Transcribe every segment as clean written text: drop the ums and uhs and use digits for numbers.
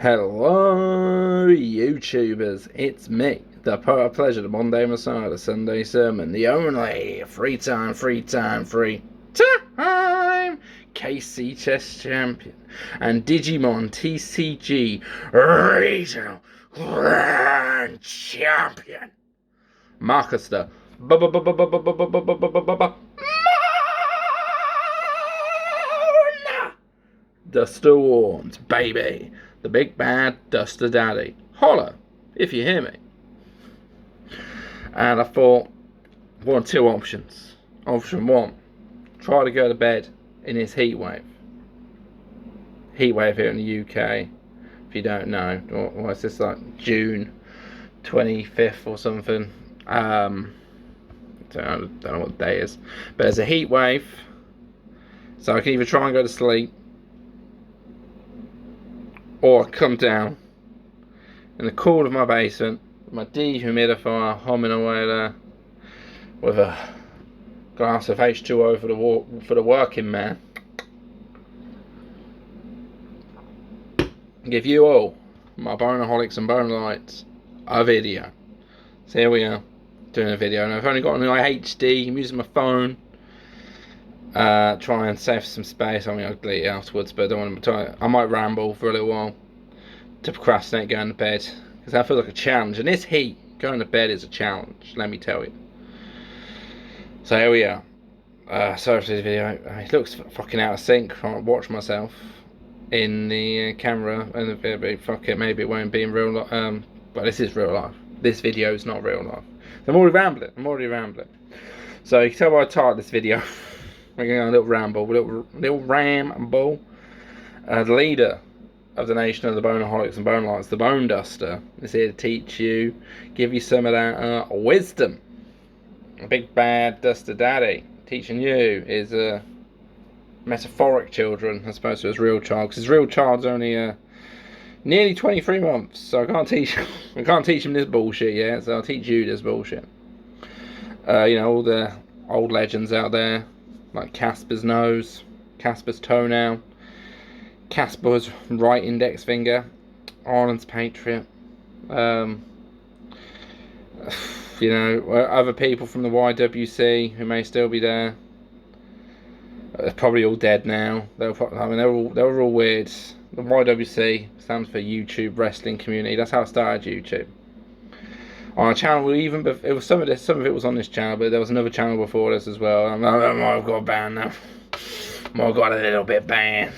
Hello, YouTubers. It's me, the poet of pleasure, the Monday Messiah, the Sunday Sermon, the only free time KC Chess Champion, and Digimon TCG Regional Grand Champion, Marcus the Duster Warns, baby. The big bad Duster Daddy. Holler, if you hear me. And I thought, one of two options. Option one, try to go to bed in his heatwave. Heatwave here in the UK, if you don't know. What is this, like June 25th or something? I don't know what the day is. But there's a heatwave. So I can either try and go to sleep, or come down in the cool of my basement with my dehumidifier humming away there with a glass of H2O for the working man. Give you all, my boneaholics and bone lights, a video. So here we are, doing a video, and I've only got an HD. I'm using my phone. Try and save some space. I mean, I'll delete it afterwards, but I don't want to. I might ramble for a little while to procrastinate going to bed, because that feels like a challenge. And this heat, going to bed is a challenge, let me tell you. So here we are. Sorry for this video. It looks fucking out of sync. I can't watch myself in the camera, and fuck it, maybe it won't be in real life. But this is real life. This video is not real life. I'm already rambling. So you can tell by the title of this video. We're going on a little ramble, little ramble. The leader of the nation of the boneaholics and bone lights, the Bone Duster, is here to teach you, give you some of that wisdom. A big bad Duster Daddy teaching you is metaphoric children as opposed to his real child, because his real child's only nearly 23 months, so I can't teach him this bullshit yet. So I'll teach you this bullshit. You know, all the old legends out there, like Casper's nose, Casper's toenail, Casper's right index finger, Ireland's patriot. You know, other people from the YWC who may still be there. They're probably all dead now. They're all weird. The YWC stands for YouTube Wrestling Community. That's how I started YouTube. On a channel, even it was some of it was on this channel, but there was another channel before this as well. I've got a band now. I've got a little bit banned.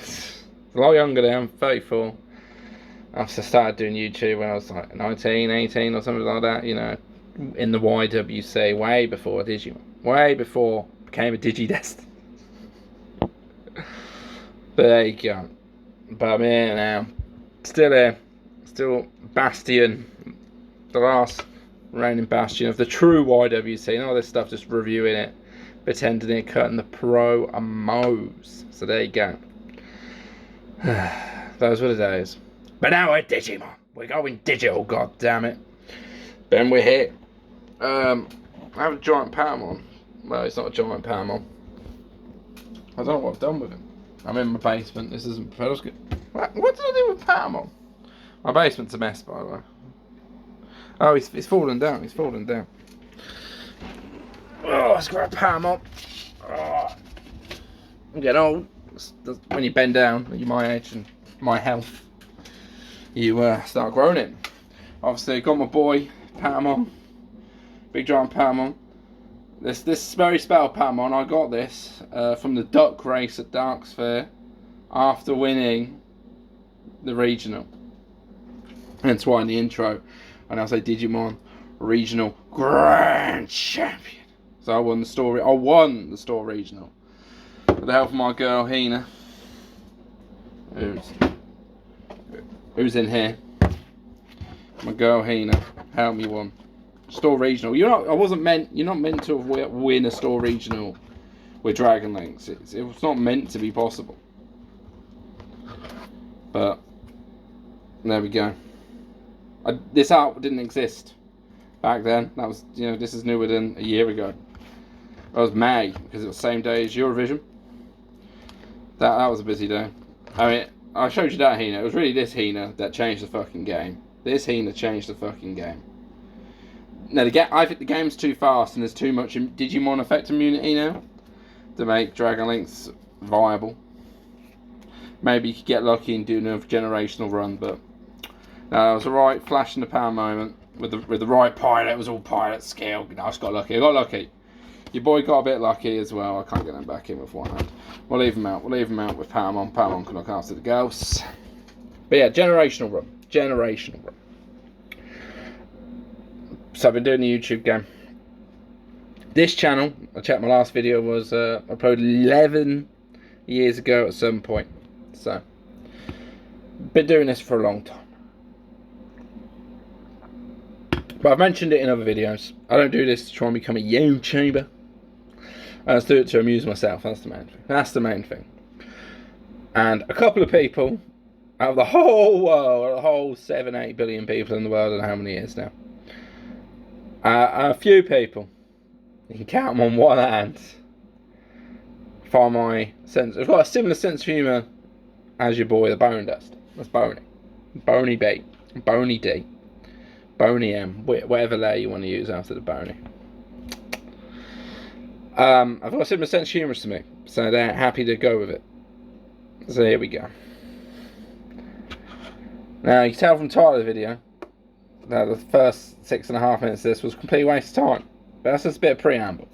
A lot younger than I'm 34. I started doing YouTube when I was like 19, 18 or something like that. You know, in the YWC, way before Digimon, way before I became a Digidest. But there you go. But I'm here now, still here, still bastion, the last reigning bastion of the true YWC, and all this stuff, just reviewing it, pretending it, cutting the promos. So there you go. Those were the days. But now we're Digimon. We're going digital, god damn it. Then we're here. I have a giant Patamon. Well, it's not a giant Patamon. I don't know what I've done with him. I'm in my basement. This isn't professional. What did I do with Patamon? My basement's a mess, by the way. Oh, he's falling down. Oh, let's grab Patamon. Oh, I'm getting old. When you bend down, you're my age and my health, you start groaning. Obviously, got my boy Patamon, big giant Patamon. This very special Patamon, I got this from the duck race at Darks Fair after winning the regional. Hence why in the intro, when I say Digimon Regional Grand Champion. So I won the store regional with the help of my girl Hina, who's in here. My girl Hina helped me win store regional. You're not meant to win a store regional with Dragon Links. It was not meant to be possible. But there we go. This art didn't exist back then. That was, you know, this is newer than a year ago. That was May, because it was the same day as Eurovision. That was a busy day. I mean, I showed you that Hina. It was really this Hina that changed the fucking game. This Hina changed the fucking game. Now, I think the game's too fast and there's too much Digimon effect immunity now to make Dragon Links viable. Maybe you could get lucky and do another generational run, but no, it was a right flash in the pan moment with the right pilot. It was all pilot skill. I just got lucky. I got lucky. Your boy got a bit lucky as well. I can't get him back in with one hand. We'll leave him out. We'll leave him out with Paramon. Paramon can look after the ghosts. But yeah, generational run. Generational run. So I've been doing the YouTube game. This channel, I checked my last video, was uploaded 11 years ago at some point. So, been doing this for a long time. But I've mentioned it in other videos. I don't do this to try and become a YouTuber. I just do it to amuse myself. That's the main thing. That's the main thing. And a couple of people out of the whole world, the whole 7-8 billion people in the world, I don't know how many it is now. A few people, you can count them on one hand, find my sense. I've got a similar sense of humour as your boy, the Bone Dust. That's Boney. Boney B. Boney D. Boney M. Whatever layer you want to use after the Boney. I've got a similar sense of humour to me, so they're happy to go with it. So here we go. Now, you can tell from the title of the video that the first 6.5 minutes of this was a complete waste of time. But that's just a bit of preamble.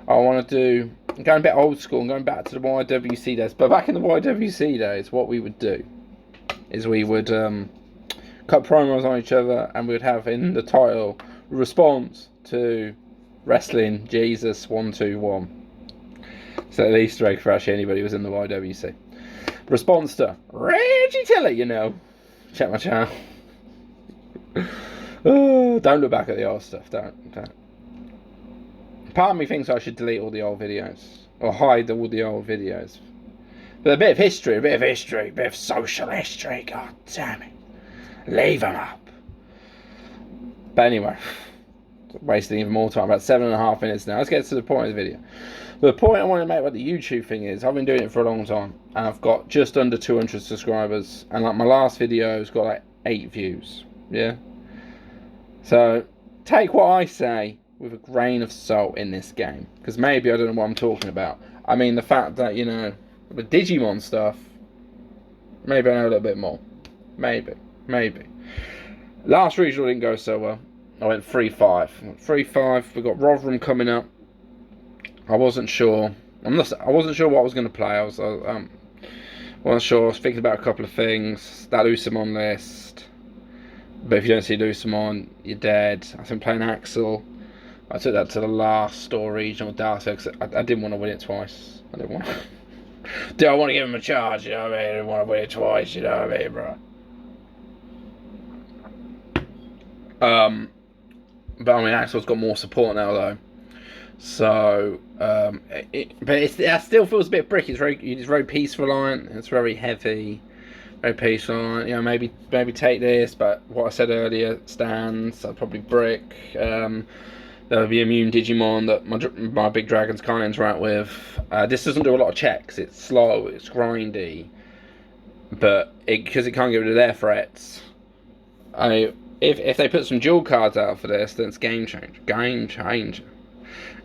I want to do, I'm going a bit old school, I'm going back to the YWC days. But back in the YWC days, what we would do is we would cut promos on each other, and we would have in the title response to Wrestling Jesus 121. So an Easter egg for actually anybody who was in the YWC. Response to Reggie Tiller, you know. Check my channel. Oh, don't look back at the old stuff. Don't. Part of me thinks I should delete all the old videos or hide all the old videos. But a bit of history, a bit of social history. God damn it, leave them up. But anyway, wasting even more time. About 7.5 minutes now. Let's get to the point of the video. The point I want to make about the YouTube thing is I've been doing it for a long time, and I've got just under 200 subscribers, and like my last video's got like 8 views. Yeah. So take what I say with a grain of salt in this game, because maybe I don't know what I'm talking about. I mean, the fact that, you know, the Digimon stuff, maybe I know a little bit more. Maybe. Last regional didn't go so well. I went 3-5. 3-5. We got Rotherham coming up. I wasn't sure. I wasn't sure what I was going to play. I wasn't sure. I was thinking about a couple of things. That Usamon list. But if you don't see Usamon, you're dead. I think playing Axel. I took that to the last or regional data because I didn't want to win it twice. I didn't want to. Do I want to give him a charge? You know what I mean? I didn't want to win it twice. You know what I mean, bro? But I mean, Axel's got more support now, though. So, but it still feels a bit bricky. It's very peace reliant. It's very heavy, very peace reliant. You know, maybe take this, but what I said earlier stands. I'd probably brick. There'll be immune Digimon that my big dragons can't interact with. This doesn't do a lot of checks. It's slow. It's grindy, but because it can't get rid of their threats. If they put some dual cards out for this, then it's game changer. Game changer.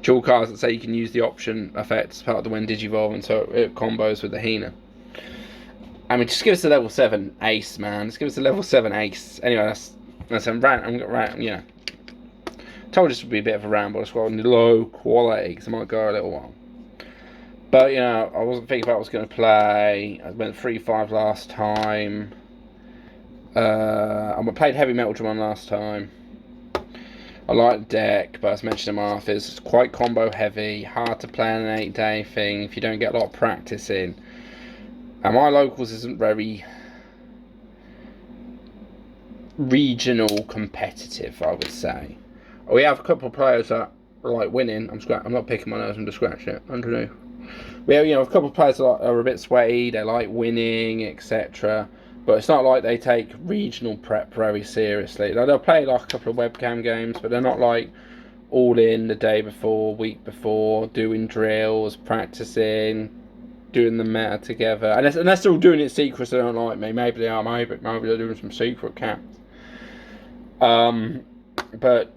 Dual cards that say you can use the option effect as part of the when Digivolve, and so it combos with the Hina. I mean, just give us a level 7 ace, man. Just give us a level 7 ace. Anyway, that's I'm right. You know, told you this would be a bit of a ramble. It's got low quality because it might go a little while. But you know, I wasn't thinking about what I was going to play. I went 3-5 last time. I played Heavy Metal Drum last time. I like the deck, but as mentioned in my office, it's quite combo heavy, hard to play on an 8-day thing if you don't get a lot of practice in. And my locals isn't very regional competitive, I would say. We have a couple of players that like winning. I'm not picking my nose, I'm just scratching it underneath. We have, you know, a couple of players that are a bit sweaty, they like winning, etc. But it's not like they take regional prep very seriously. Like, they'll play like a couple of webcam games, but they're not like all in the day before, week before, doing drills, practicing. doing the meta together. Unless they're all doing it secret, so they don't like me. Maybe they are. Maybe they're doing some secret camps. But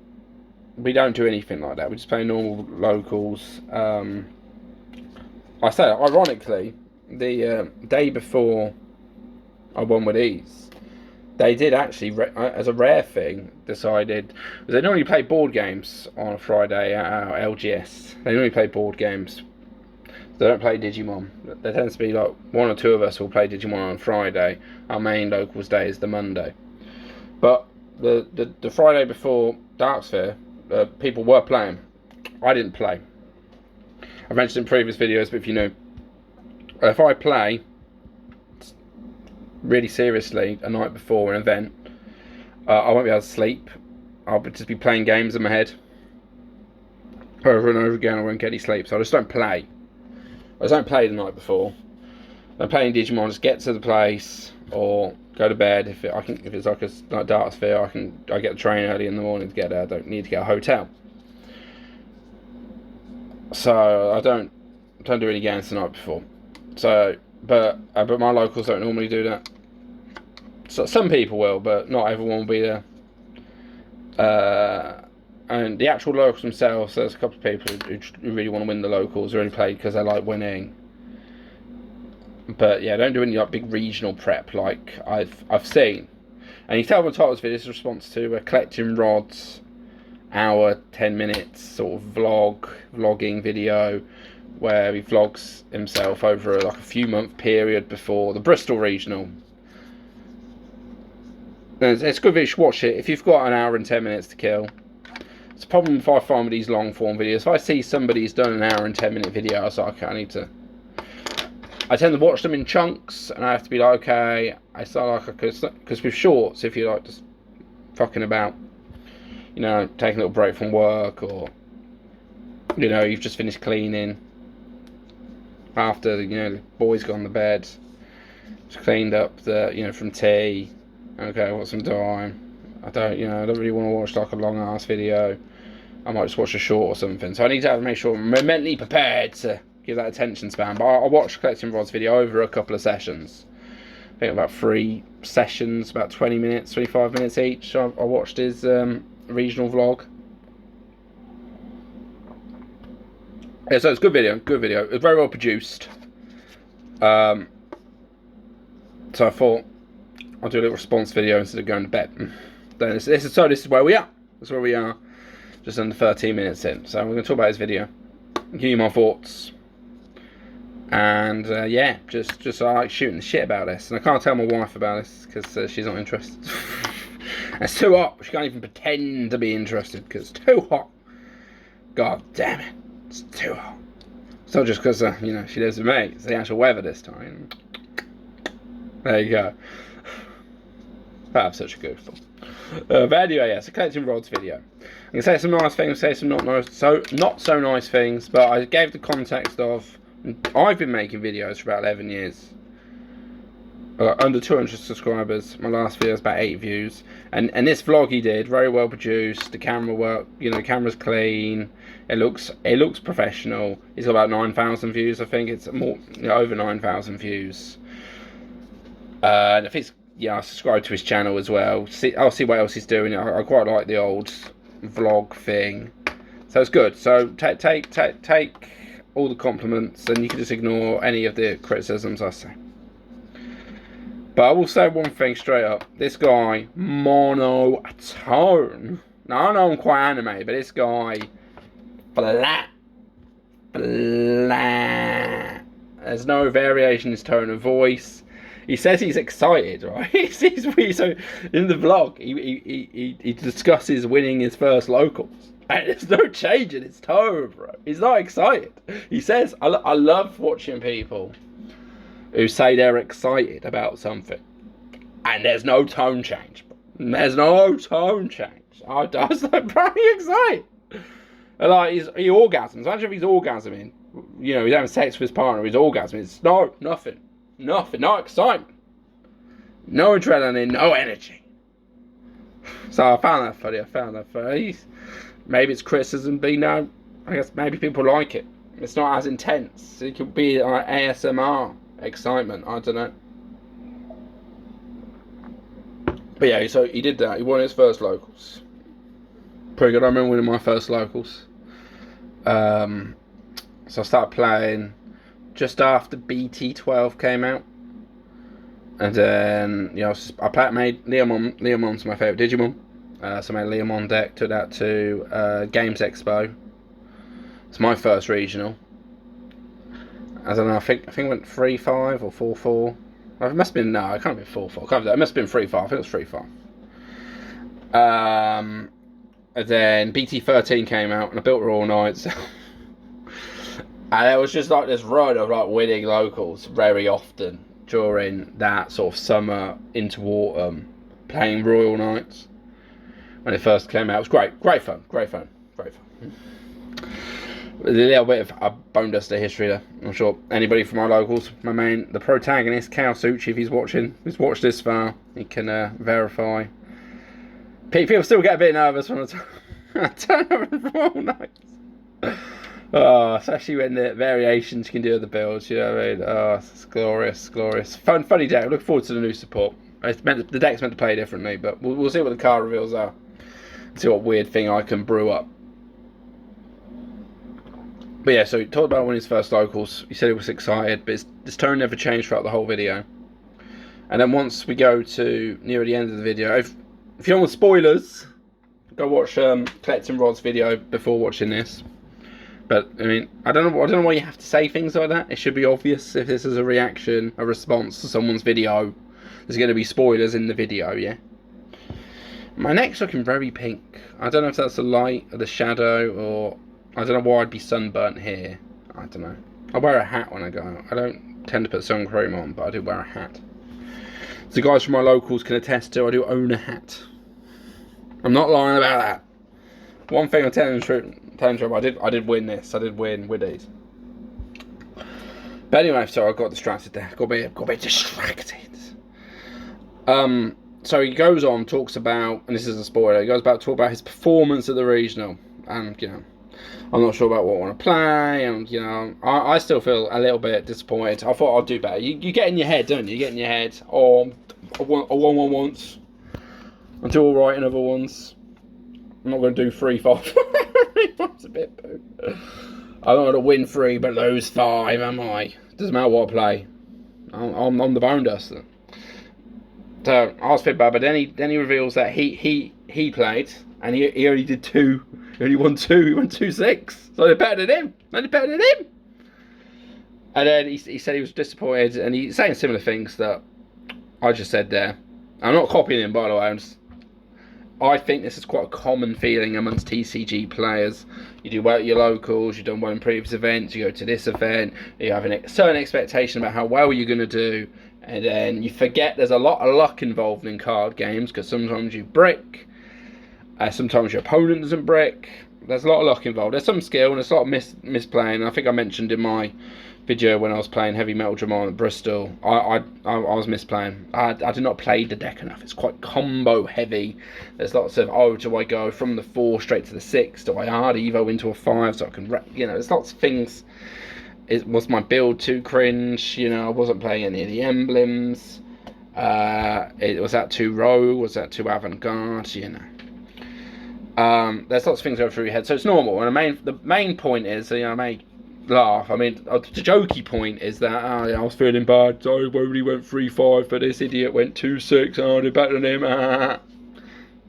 we don't do anything like that. We just play normal locals. I say, ironically, the day before I won with ease, they did actually, as a rare thing, decided, because they normally play board games on a Friday at our LGS. They normally play board games. They don't play Digimon. There tends to be like one or two of us will play Digimon on Friday. Our main locals day is the Monday. But the Friday before Darksphere, people were playing. I didn't play. I've mentioned in previous videos, but if you know, if I play really seriously a night before an event, I won't be able to sleep. I'll just be playing games in my head over and over again. I won't get any sleep, so I just don't play. I just don't play the night before. I'm playing Digimon, just get to the place or go to bed. If it's like a Dark Sphere, I get the train early in the morning to get there. I don't need to get a hotel. So I don't do any games the night before. So, but my locals don't normally do that. So some people will, but not everyone will be there. And the actual locals themselves, there's a couple of people who really want to win the locals, who only play because they like winning. But yeah, don't do any like big regional prep like I've seen. And you tell the title of this video is a response to collecting rods, hour 10 minutes sort of vlogging video where he vlogs himself over like a few month period before the Bristol regional. It's good if you should watch it if you've got an hour and 10 minutes to kill. It's a problem if I find with these long form videos. If I see somebody's done an hour and 10 minute video, I was like, okay, I tend to watch them in chunks, and I have to be like, okay, I start like, because with shorts, if you're like just fucking about, you know, taking a little break from work, or, you know, you've just finished cleaning after, you know, the boys gone to bed, just cleaned up from tea, okay, I've got some time, I don't really want to watch like a long ass video, I might just watch a short or something, so I need to make sure I'm mentally prepared to give that attention span. But I watched Collecting Rods video over a couple of sessions. I think about 3 sessions, about 20 minutes, 25 minutes each. I watched his regional vlog. Yeah, so it's a good video, It was very well produced. So I thought I'll do a little response video instead of going to bed. Then this is where we are. That's where we are, just under 13 minutes in. So I'm going to talk about his video, give you my thoughts. And yeah, just I like shooting the shit about this, and I can't tell my wife about this because she's not interested. It's too hot. She can't even pretend to be interested because it's too hot. God damn it, it's too hot. It's not just because she lives with me. It's the actual weather this time. There you go. I'm such a goofball. But anyway, yeah, it's a Collecting Rods video. I can say some nice things, say some not so nice things, but I gave the context of I've been making videos for about 11 years. Under 200 subscribers. My last video was about 8 views. And this vlog he did, very well produced. The camera work, the camera's clean. It looks professional. He's got about 9,000 views. I think it's more over 9,000 views. And I think I subscribe to his channel as well. I'll see what else he's doing. I quite like the old vlog thing. So it's good. So take all the compliments, and you can just ignore any of the criticisms I say. But I will say one thing straight up. This guy, monotone. Now I know I'm quite animated, but this guy, flat. There's no variation in his tone of voice. He says he's excited, right? So in the vlog, he discusses winning his first locals. And there's no change in his tone, bro. He's not excited. He says, I love watching people who say they're excited about something. And there's no tone change. There's no tone change. I was like, bro, he's excited. And like, he orgasms. Imagine if he's orgasming. He's having sex with his partner, he's orgasming. It's nothing. Nothing. No excitement. No adrenaline, no energy. So I found that funny. Maybe it's criticism, but I guess maybe people like it. It's not as intense. It could be like ASMR excitement. I don't know. But yeah, so he did that. He won his first locals. Pretty good. I remember winning my first locals. So I started playing just after BT12 came out. And then, you know, I made Leomon. Leomon's my favourite Digimon. So I made a Leomon deck, took that to Games Expo. It's my first regional. I don't know, I think it went 3-5 or 4-4. It must have been, no, it can't have been 4-4. It must have been 3-5. I think it was 3-5. And then BT13 came out and I built Royal Knights. And it was just like this run of like winning locals very often during that sort of summer into autumn, playing Royal Knights when it first came out. It was great fun. A little bit of a bone duster history there. I'm sure anybody from our locals, the protagonist, Kaosuchi, if he's watched this far, he can verify. People still get a bit nervous when I turn over Royal Knights. Oh, especially when the variations you can do of the builds, you know what I mean? Oh, it's glorious. Funny deck. I look forward to the new support. The deck's meant to play differently, but we'll see what the card reveals are. See what weird thing I can brew up. But yeah, so he talked about winning his first locals. He said he was excited, but his tone never changed throughout the whole video. And then once we go to near the end of the video, if you don't want spoilers, go watch Collecting Rod's video before watching this. But I mean, I don't know why you have to say things like that. It should be obvious if this is a reaction, a response to someone's video. There's going to be spoilers in the video, yeah. My neck's looking very pink. I don't know if that's the light or the shadow, or I don't know why I'd be sunburnt here. I don't know. I wear a hat when I go out. I don't tend to put sun cream on, but I do wear a hat. So the guys from my locals can attest to, I do own a hat. I'm not lying about that. One thing I'm telling you, I did win this. I did win with these. But anyway, so I got distracted there. Got a bit distracted. So he goes on, talks about, and this is a spoiler, he goes about to talk about his performance at the regional. And, you know, I'm not sure about what I want to play, and, you know, I still feel a little bit disappointed. I thought I'd do better. You get in your head, don't you? You get in your head, oh, I won one once. I'll do alright in other ones. I'm not going to do 3-5. That's a bit poo. I'm not going to win 3 but lose 5, am I? Doesn't matter what I play. I'm the bone duster. So I was a bit bad, but then he reveals that he played and he only did 2. He only won 2. He won 2-6. So they're better than him. And then he said he was disappointed, and he's saying similar things that I just said there. I'm not copying him, by the way. I think this is quite a common feeling amongst TCG players. You do well at your locals, you've done well in previous events, you go to this event, you have a certain expectation about how well you're going to do, and then you forget there's a lot of luck involved in card games, because sometimes you brick, sometimes your opponent doesn't brick. There's a lot of luck involved. There's some skill and there's a lot of misplaying. I think I mentioned in my video when I was playing Heavy Metal Digimon at Bristol, I was misplaying. I did not play the deck enough. It's quite combo heavy. There's lots of, oh, do I go from the 4 straight to the 6? Do I hard evo into a 5 so I can, you know, there's lots of things. Was my build too cringe? You know, I wasn't playing any of the emblems. Was that too rogue? Was that too avant-garde? You know. There's lots of things going through your head, so it's normal. And the main point is, you know, I may laugh. I mean, the jokey point is that I was feeling bad. So I only went 3-5, but this idiot went 2-6. Oh, they're better than him.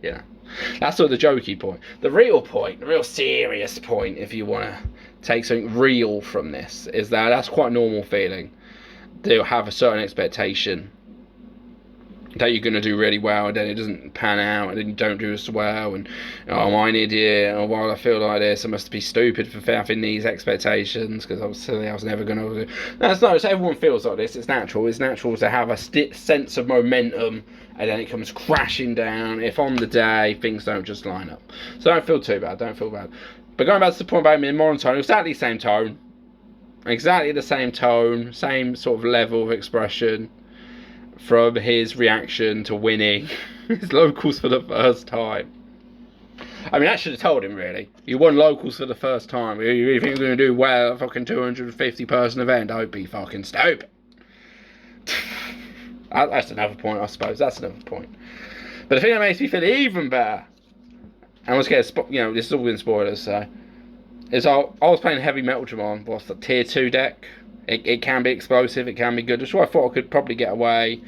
Yeah, that's sort of the jokey point. The real point, the real serious point, if you want to take something real from this, is that that's quite a normal feeling. To have a certain expectation that you're going to do really well, and then it doesn't pan out, and then you don't do as well, and oh, am I an idiot, or while I feel like this, I must be stupid for having these expectations, because obviously I was never going to do. That's not, everyone feels like this. It's natural to have a sense of momentum, and then it comes crashing down if on the day things don't just line up. So don't feel too bad, but going back to the point about me in monotone, exactly the same tone, same sort of level of expression from his reaction to winning his locals for the first time. I mean, I should have told him, really. You won locals for the first time. You think you're going to do well at a fucking 250 person event? Don't be fucking stupid. That's another point, I suppose. That's another point. But the thing that makes me feel even better, and once again, you know, this has all been spoilers, so, is I was playing heavy metal Digimon, what's the tier 2 deck. It can be explosive, it can be good. That's why I thought I could probably get away.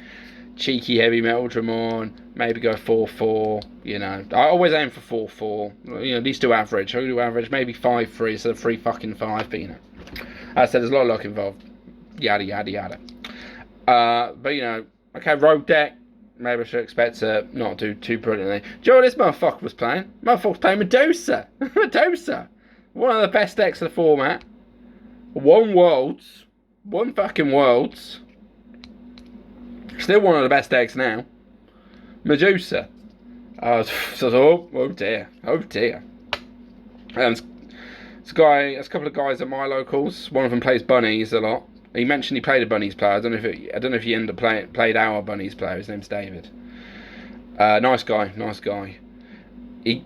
Cheeky heavy metal Digimon, maybe go 4-4, you know. I always aim for 4-4, you know, at least do average. I'll do average, maybe 5-3 instead of 3-5, but you know. As I said, there's a lot of luck involved. Yada, yada, yada. But you know, okay, rogue deck, maybe I should expect to not do too brilliantly. Do you know what this motherfucker was playing? Motherfucker was playing Medusa. Medusa. One of the best decks of the format. One Worlds. One fucking Worlds. Still one of the best decks now. Medusa. Oh dear. Oh dear. There's a couple of guys at my locals. One of them plays bunnies a lot. He mentioned he played a bunnies player. I don't know if he ended up played our bunnies player. His name's David. Nice guy. Nice guy. He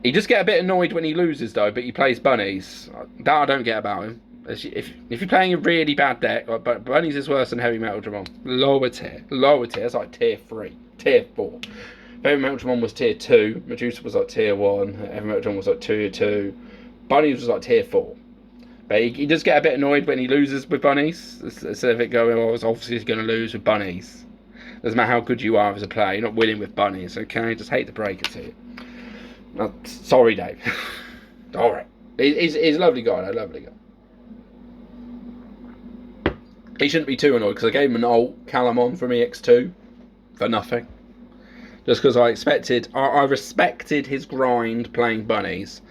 just get a bit annoyed when he loses though, but he plays bunnies. That I don't get about him. If you're playing a really bad deck, like, but bunnies is worse than heavy metal Digimon. Lower tier. It's like tier 3, tier 4. Heavy metal Digimon was tier 2. Medusa was like tier 1. Heavy metal Digimon was like tier 2. Bunnies was like tier 4. But he does get a bit annoyed when he loses with bunnies. Instead of it going, oh, I was obviously going to lose with bunnies. Doesn't matter how good you are as a player, you're not winning with bunnies, okay? Just hate to break it to you. Sorry, Dave. Alright. He's a lovely guy, though, lovely guy. He shouldn't be too annoyed because I gave him an old Calamon from EX2 for nothing. Just because I respected his grind playing bunnies.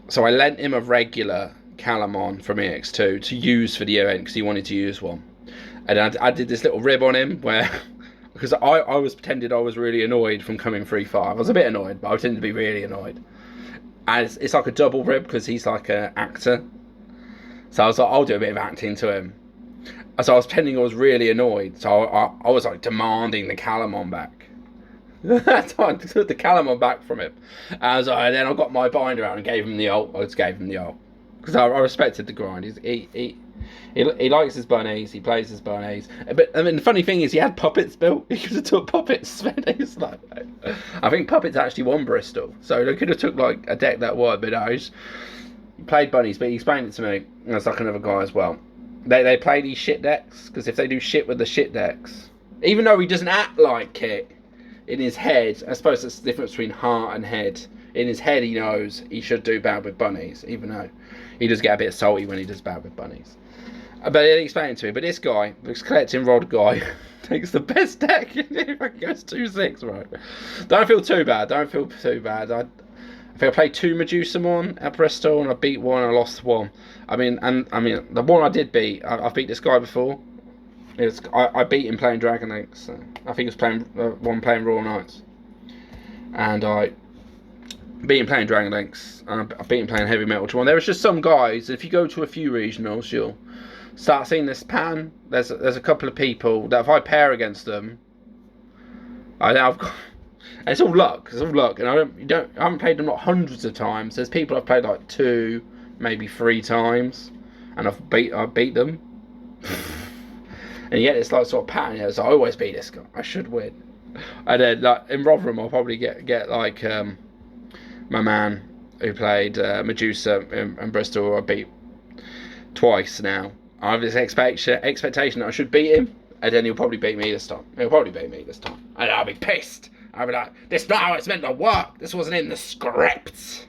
So I lent him a regular Calamon from EX2 to use for the event because he wanted to use one. And I did this little rib on him where, because I was pretended I was really annoyed from coming 3-5. I was a bit annoyed, but I tended to be really annoyed. And it's like a double rib because he's like an actor. So I was like, I'll do a bit of acting to him. So I was pretending I was really annoyed. So I was like demanding the Calamon back. So I took the Calamon back from him. And then I got my binder out and gave him the ult. I just gave him the ult. Because I respected the grind. He likes his bunnies. He plays his bunnies. But I mean, the funny thing is, he had puppets built. He could have took puppets. Like, I think puppets actually won Bristol, so they could have took like a deck that won. But no, he played bunnies. But he explained it to me. And it's like another guy as well. They play these shit decks because if they do shit with the shit decks, even though he doesn't act like it, in his head, I suppose that's the difference between heart and head. In his head, he knows he should do bad with bunnies, even though he does get a bit salty when he does bad with bunnies. But he explained it to me. But this guy, this collecting rod guy, takes the best deck. If he goes 2-6, right? Don't feel too bad. I think I played 2 Medusamon at Bristol, and I beat one and I lost one. I mean, the one I did beat, I've beat this guy before. I beat him playing Dragon Link. So I think he was playing playing Royal Knights, and I beat him playing Dragon Links. I beat him playing Heavy Metal Digimon. There was just some guys. If you go to a few regionals, you'll start seeing this pattern. There's a couple of people that if I pair against them, I've got. It's all luck. It's all luck, and I haven't played them like hundreds of times. There's people I've played like 2, maybe 3 times, and I've beat them. And yet it's like sort of pattern. You know, so I always beat this guy. I should win. And then like in Rotherham, I'll probably get like my man who played Medusa in Bristol. I beat twice now. I have this expectation that I should beat him, and then he'll probably beat me this time. And I'll be pissed. I'll be like, this is not how it's meant to work. This wasn't in the script.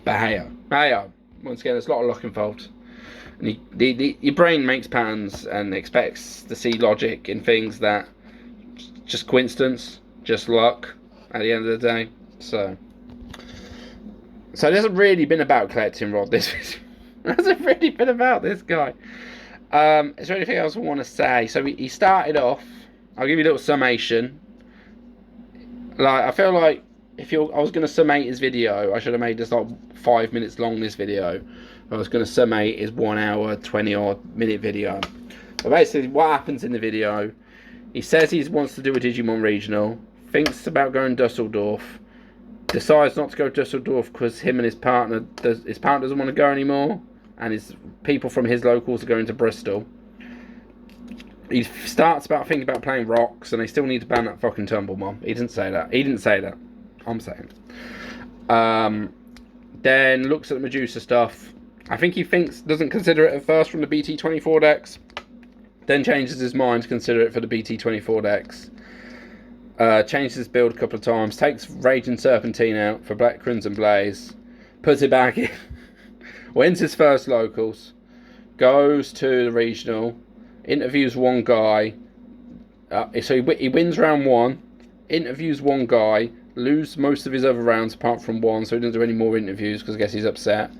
But hey, once again, there's a lot of luck involved. And your brain makes patterns and expects to see logic in things that just coincidence, just luck at the end of the day. So it hasn't really been about collecting rod. This hasn't really been about this guy. Is there anything else I want to say? So he started off. I'll give you a little summation. Like, I feel like I was going to summate his video, I should have made this like 5 minutes long, this video. I was going to summate his 1 hour, 20 odd minute video. But basically what happens in the video, he says he wants to do a Digimon regional, thinks about going Dusseldorf, decides not to go to Dusseldorf because his partner doesn't want to go anymore, and his people from his locals are going to Bristol. He starts about thinking about playing rocks, and they still need to ban that fucking Tumblemon. He didn't say that. I'm saying. Then looks at the Medusa stuff. I think he doesn't consider it at first from the BT24 decks. Then changes his mind to consider it for the BT24 decks. Changes his build a couple of times. Takes Raging Serpentine out for Black Crimson Blaze. Puts it back in. Wins his first locals. Goes to the regional. Interviews one guy. So he wins round 1. Interviews one guy. Loses most of his other rounds apart from 1. So he doesn't do any more interviews because I guess he's upset.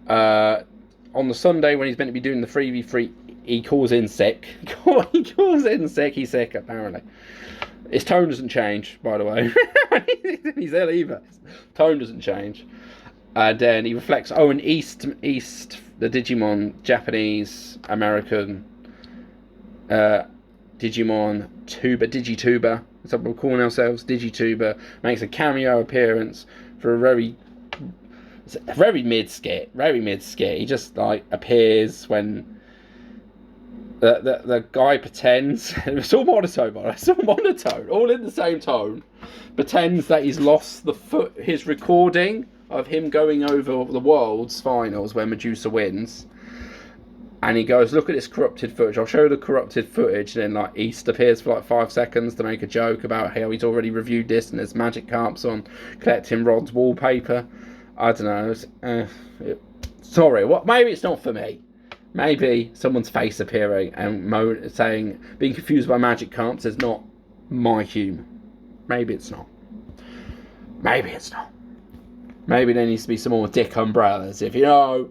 On the Sunday when he's meant to be doing the 3v3, he calls in sick. He's sick apparently. His tone doesn't change, by the way. He's ill either. Tone doesn't change. Then he reflects. Oh, and East, the Digimon, Japanese, American, Digimon, Digituber. That's what we're calling ourselves. Digituber makes a cameo appearance for a very mid skit. He just like appears when the guy pretends. It's all monotone, by the way. It's all monotone, all in the same tone. Pretends that he's lost his recording of him going over the World's finals where Medusa wins. And he goes, look at this corrupted footage. I'll show you the corrupted footage. And then like East appears for like 5 seconds to make a joke about how he's already reviewed this and there's magic carps on collecting Rod's wallpaper. I don't know. Sorry, maybe it's not for me. Maybe someone's face appearing and saying being confused by magic carps is not my humour. Maybe it's not. Maybe there needs to be some more dick umbrellas. If you know.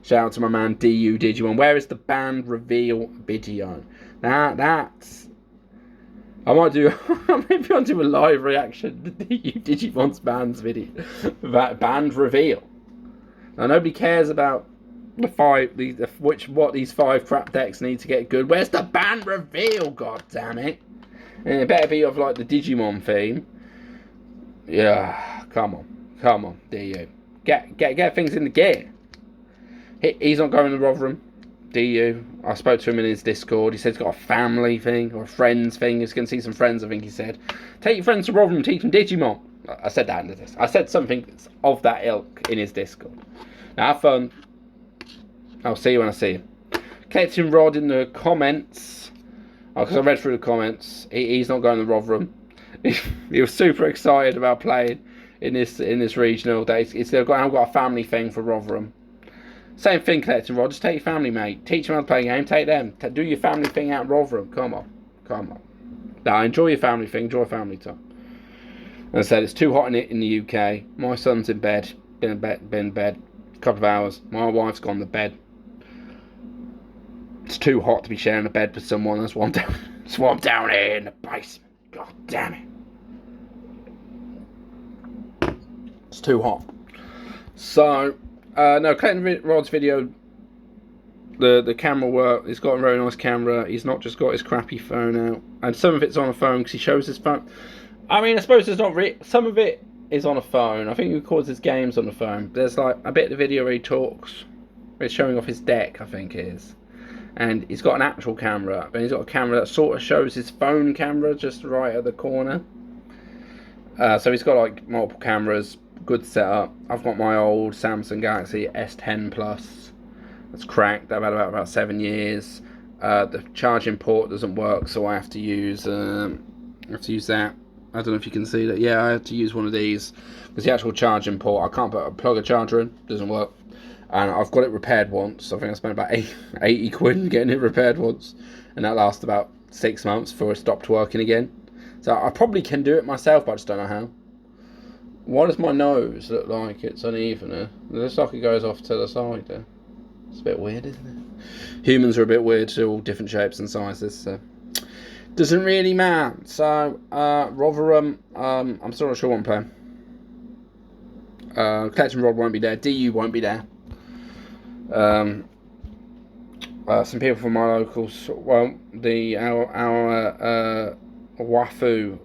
Shout out to my man DU Digimon. Where is the band reveal video? That's... I might do... maybe I'll do a live reaction to DU Digimon's band's video. That band reveal. Now nobody cares about what these 5 crap decks need to get good. Where's the band reveal? God damn it! And it better be of like the Digimon theme. Yeah, come on, DU. Get things in the gear. He's not going to Rotherham. DU. I spoke to him in his Discord. He said he's got a family thing or a friends thing. He's going to see some friends. I think he said, take your friends to Rotherham, teach them Digimon. I said that in the Discord. I said something of that ilk in his Discord. Now have fun. I'll see you when I see you. Collecting Rod in the comments. Because I read through the comments. He's not going to Rotherham. He was super excited about playing in this regional. I've got a family thing for Rotherham. Same thing, Collecting Rod. Just take your family, mate. Teach them how to play a game. Take them. Do your family thing out in Rotherham. Come on. Now, enjoy your family thing. Enjoy family time. As I said, it's too hot in the UK. My son's in bed. Been in bed a couple of hours. My wife's gone to bed. It's too hot to be sharing a bed with someone. That's why I'm down here in the basement. God damn it. It's too hot. So... no, Clayton Rod's video, the camera work, he's got a very nice camera. He's not just got his crappy phone out. And some of it's on a phone because he shows his phone. I mean, I suppose there's not some of it is on a phone. I think he records his games on the phone. There's like a bit of the video where he talks. It's showing off his deck, I think it is. And he's got an actual camera. But he's got a camera that sort of shows his phone camera just right at the corner. So he's got like multiple cameras. Good setup. I've got my old Samsung Galaxy S10 Plus. That's cracked. I've had about 7 years. The charging port doesn't work, so I have to use that. I don't know if you can see that. Yeah, I have to use one of these because the actual charging port, I can't plug a charger in. Doesn't work. And I've got it repaired once. I think I spent about 80 quid getting it repaired once, and that lasted about 6 months before it stopped working again. So I probably can do it myself, but I just don't know how. Why does my nose look like it's uneven? It looks like it goes off to the side there. It's a bit weird, isn't it? Humans are a bit weird, they're all different shapes and sizes, so doesn't really matter. So Rotherham, I'm still not sure what I'm playing. Collecting Rod won't be there. DU won't be there. Some people from my locals. Well, our Wafu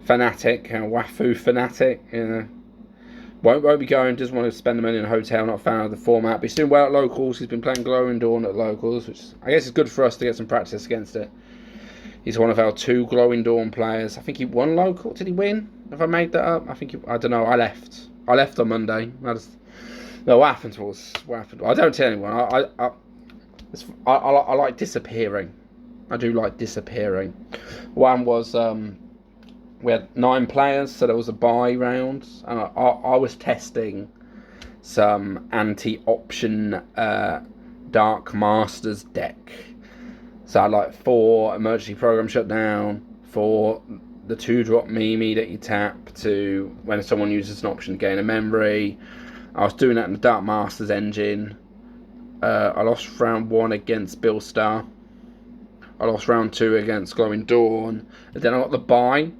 fanatic, Wafu fanatic, you know. Won't be going, doesn't want to spend the money in a hotel, not a fan of the format. But he's doing well at locals. He's been playing Glowing Dawn at locals, which I guess is good for us to get some practice against it. He's one of our 2 Glowing Dawn players. I think he won local. Did he win? Have I made that up? I don't know. I left on Monday. No, what happened was, I don't tell anyone. I like disappearing. I do like disappearing. One was, we had 9 players, so there was a bye round, and I was testing some anti-option Dark Masters deck. So I had like 4 emergency program shutdown, 4 the 2-drop Mimi that you tap to when someone uses an option to gain a memory. I was doing that in the Dark Masters engine. I lost round 1 against Bill Star. I lost round 2 against Glowing Dawn, and then I got the bye.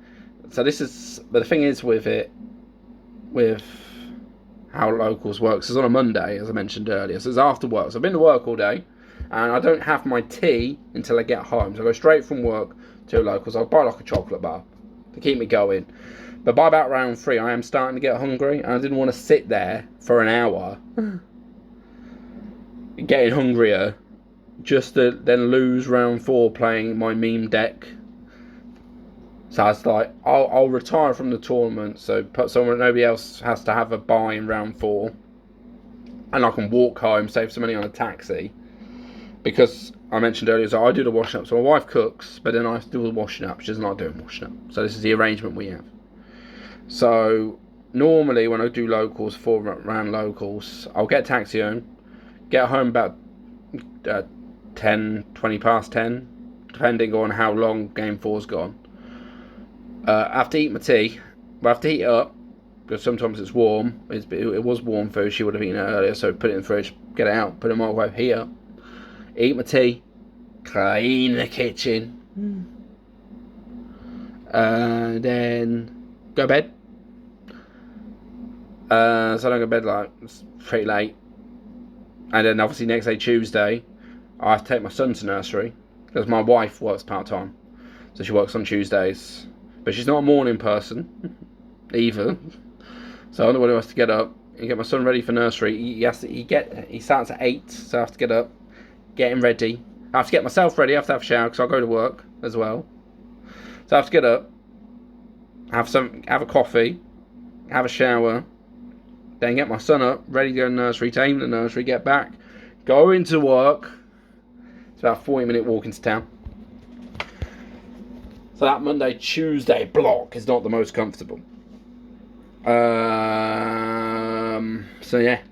So this is, but the thing is with it, with how locals works, is on a Monday, as I mentioned earlier. So it's after work. So I've been to work all day, and I don't have my tea until I get home. So I go straight from work to locals. I'll buy like a chocolate bar to keep me going. But by about round 3, I am starting to get hungry, and I didn't want to sit there for an hour getting hungrier just to then lose round 4 playing my meme deck. So I was like, I'll retire from the tournament, so nobody else has to have a bye in round 4, and I can walk home, save some money on a taxi. Because I mentioned earlier, so I do the washing up. So my wife cooks, but then I do the washing up. She doesn't like doing washing up. So this is the arrangement we have. So normally when I do locals, 4 round locals, I'll get a taxi home, get home about 10, 20 past 10, depending on how long game 4's gone. I have to eat my tea, but I have to heat it up, because sometimes it's warm. It was warm food, she would have eaten it earlier, so put it in the fridge, get it out, put it in the microwave, heat up, eat my tea, clean the kitchen, then go to bed. So I don't go to bed like, it's pretty late. And then obviously next day, Tuesday, I have to take my son to nursery, because my wife works part-time, so she works on Tuesdays. But she's not a morning person, either. So I'm the one who has to get up and get my son ready for nursery. He starts at 8, so I have to get up, get him ready. I have to get myself ready. I have to have a shower because I'll go to work as well. So I have to get up, have a coffee, have a shower, then get my son up, ready to go to nursery, take him to nursery, get back, go into work. It's about a 40-minute walk into town. So that Monday-Tuesday block is not the most comfortable. So yeah.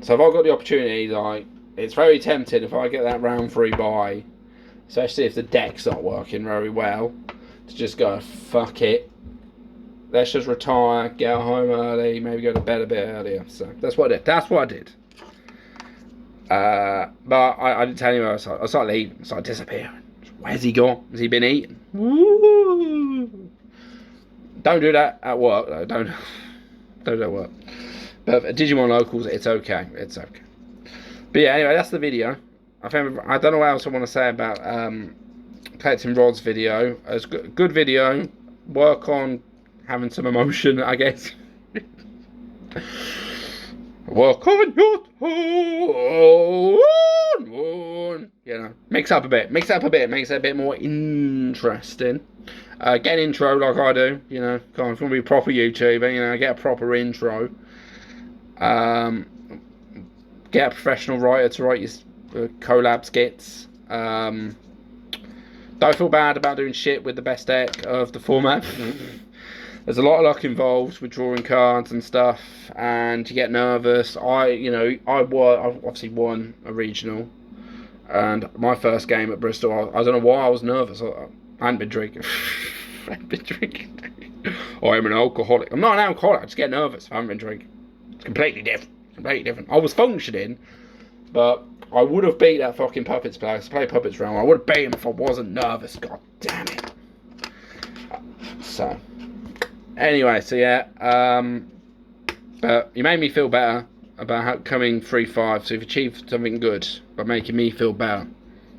So if I've got the opportunity, like, it's very tempting if I get that round 3 bye, especially if the deck's not working very well, to just go, fuck it. Let's just retire, get home early, maybe go to bed a bit earlier. So that's what I did. But I didn't tell anyone. I started leaving, I started disappearing. Where's he gone? Has he been eating? Woo! Don't do that at work, though. Don't do that at work. But for Digimon locals, it's okay. It's okay. But yeah, anyway, that's the video. I don't know what else I want to say about collecting rods video. It's a good video. Work on having some emotion, I guess. Work on your tone. You know, mix up a bit, makes it a bit more interesting. Get an intro like I do, you know, if you want to be a proper YouTuber, you know, get a proper intro. Get a professional writer to write your collab skits. Don't feel bad about doing shit with the best deck of the format. There's a lot of luck involved with drawing cards and stuff, and you get nervous. I've obviously won a regional, and my first game at Bristol, I don't know why I was nervous. I hadn't been drinking. I am an alcoholic. I'm not an alcoholic. I just get nervous if I haven't been drinking. It's completely different. I was functioning, but I would have beat that fucking Puppets player. I play Puppets round. I would have beat him if I wasn't nervous. God damn it. So. Anyway, so yeah, but you made me feel better about coming 3-5, so you've achieved something good by making me feel better.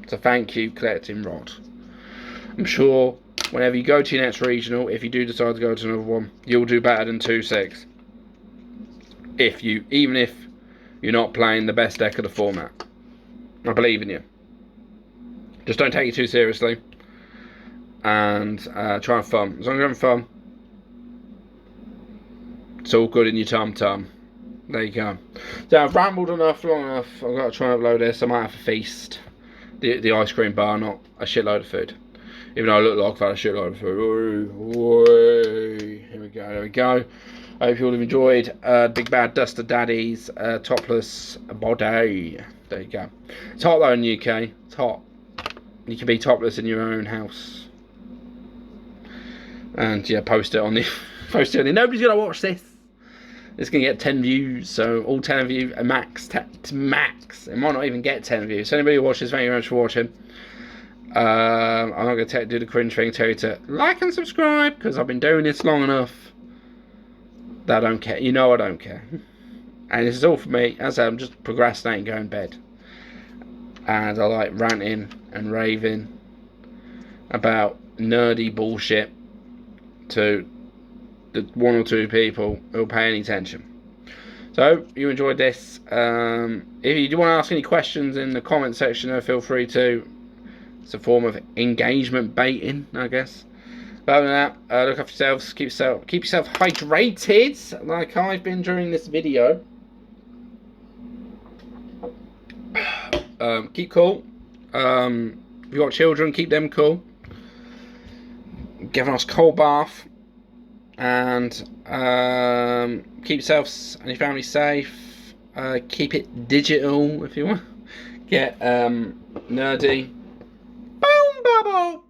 So thank you, Collecting Rod. I'm sure whenever you go to your next regional, if you do decide to go to another one, you'll do better than 2-6. Even if you're not playing the best deck of the format. I believe in you. Just don't take it too seriously. And try and fun. As long as you're having fun, it's all good in your tum-tum. There you go. So I've rambled long enough. I've got to try and upload this. I might have a feast. The ice cream bar, not a shitload of food. Even though I look like I've had a shitload of food. Here we go. I hope you all have enjoyed Big Bad Duster Daddy's topless body. There you go. It's hot though in the UK. It's hot. You can be topless in your own house. And yeah, post it on the Nobody's gonna watch this. It's gonna get 10 views. So all 10 of you, max. It might not even get 10 views. So anybody who watches, thank you very much for watching. I'm not gonna do the cringe thing. Tell you to like and subscribe because I've been doing this long enough. I don't care. You know I don't care. And this is all for me. As I said, I'm just procrastinating going to bed. And I like ranting and raving about nerdy bullshit to the 1 or 2 people who'll pay any attention. So, you enjoyed this. If you do want to ask any questions in the comment section, feel free to. It's a form of engagement baiting, I guess. But other than that, look after yourselves, keep yourself hydrated, like I've been during this video. Keep cool. If you've got children, keep them cool. Give a nice cold bath. And keep yourselves and your family safe. Keep it digital if you want. Get nerdy. Boom, bubble.